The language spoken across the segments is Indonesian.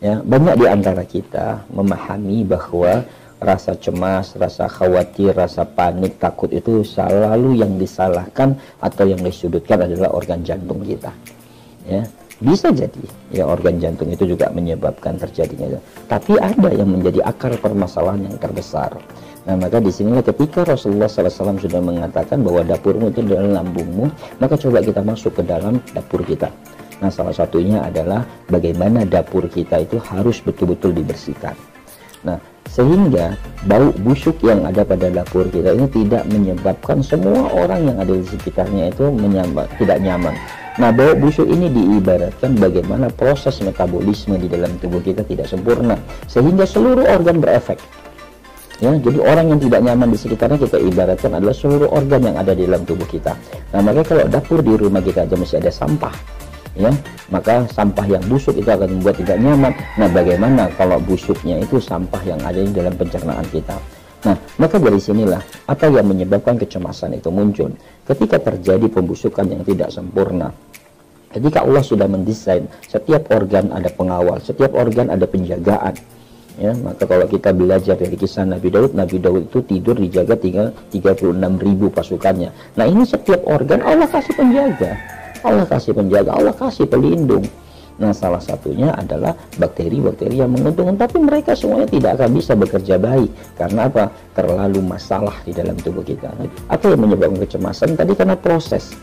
Ya, banyak di antara kita memahami bahwa rasa cemas, rasa khawatir, rasa panik, takut itu selalu yang disalahkan atau yang disudutkan adalah organ jantung kita. Ya, bisa jadi ya organ jantung itu juga menyebabkan terjadinya. Tapi ada yang menjadi akar permasalahan yang terbesar. Nah, maka disinilah ketika Rasulullah SAW sudah mengatakan bahwa dapurmu itu adalah lambungmu, maka coba kita masuk ke dalam dapur kita. Nah, salah satunya adalah bagaimana dapur kita itu harus betul-betul dibersihkan. Nah, sehingga bau busuk yang ada pada dapur kita ini tidak menyebabkan semua orang yang ada di sekitarnya itu tidak nyaman. Nah, bau busuk ini diibaratkan bagaimana proses metabolisme di dalam tubuh kita tidak sempurna, sehingga seluruh organ berefek. Ya, jadi orang yang tidak nyaman di sekitarnya kita ibaratkan adalah seluruh organ yang ada di dalam tubuh kita. Nah, maka kalau dapur di rumah kita aja masih ada sampah, ya, maka sampah yang busuk itu akan membuat tidak nyaman. Nah, bagaimana kalau busuknya itu sampah yang ada di dalam pencernaan kita? Nah, maka dari sinilah apa yang menyebabkan kecemasan itu muncul. Ketika terjadi pembusukan yang tidak sempurna, ketika Allah sudah mendesain setiap organ ada pengawal, setiap organ ada penjagaan. Ya, maka kalau kita belajar dari kisah Nabi Daud itu tidur dijaga 36.000 pasukannya. Nah, ini setiap organ Allah kasih penjaga, Allah kasih pelindung. Nah, salah satunya adalah bakteri-bakteri yang menguntungkan, tapi mereka semuanya tidak akan bisa bekerja baik. Karena apa? Terlalu masalah di dalam tubuh kita. Apa yang menyebabkan kecemasan? Tadi karena proses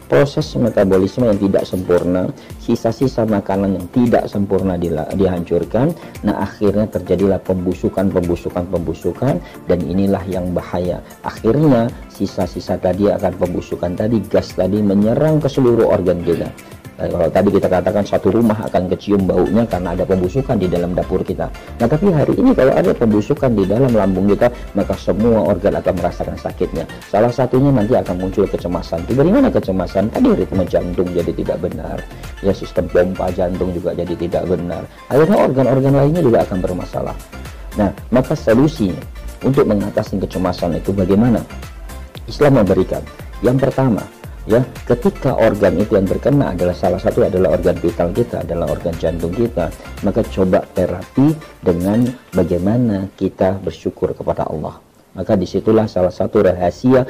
metabolisme yang tidak sempurna, sisa-sisa makanan yang tidak sempurna dihancurkan. Nah, akhirnya terjadilah pembusukan, dan inilah yang bahaya. Akhirnya sisa-sisa tadi akan pembusukan tadi, gas tadi menyerang ke seluruh organ kita. Nah, kalau tadi kita katakan satu rumah akan kecium baunya karena ada pembusukan di dalam dapur kita. Nah, tapi hari ini kalau ada pembusukan di dalam lambung kita, maka semua organ akan merasakan sakitnya. Salah satunya nanti akan muncul kecemasan. Itu dari mana kecemasan? Tadi ritme jantung jadi tidak benar. Ya, sistem pompa jantung juga jadi tidak benar. Akhirnya organ-organ lainnya juga akan bermasalah. Nah, maka solusinya untuk mengatasi kecemasan itu bagaimana? Islam memberikan. Yang pertama, ya, ketika organ itu yang terkena adalah salah satu adalah organ vital kita, adalah organ jantung kita, maka coba terapi dengan bagaimana kita bersyukur kepada Allah. Maka disitulah salah satu rahasia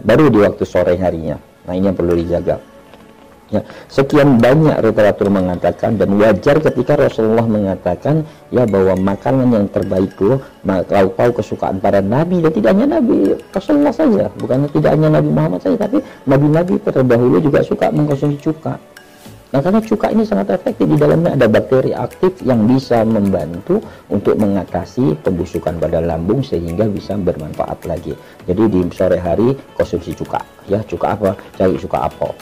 baru di waktu sore harinya. Nah, ini yang perlu dijaga. Ya, sekian banyak literatur mengatakan, dan wajar ketika Rasulullah mengatakan ya bahwa makanan yang terbaik itu lauk-lauk kesukaan para nabi, dan tidak hanya Nabi Rasulullah saja, bukan tidak hanya Nabi Muhammad saja, tapi nabi-nabi terdahulu juga suka mengkonsumsi cuka. Nah, karena cuka ini sangat efektif, di dalamnya ada bakteri aktif yang bisa membantu untuk mengatasi pembusukan pada lambung sehingga bisa bermanfaat lagi. Jadi di sore hari konsumsi cuka, ya cuka apa? Cari cuka apel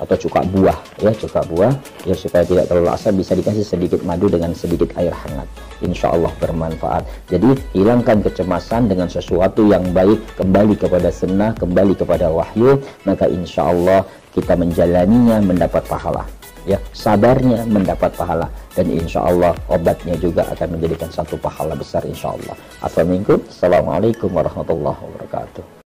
atau cuka buah, ya cuka buah, ya supaya tidak terlalu asam, bisa dikasih sedikit madu dengan sedikit air hangat, insya Allah bermanfaat. Jadi hilangkan kecemasan dengan sesuatu yang baik, kembali kepada sunnah, kembali kepada wahyu, maka insya Allah kita menjalaninya mendapat pahala, ya sabarnya mendapat pahala, dan insya Allah obatnya juga akan menjadikan satu pahala besar insya Allah. Assalamualaikum warahmatullahi wabarakatuh.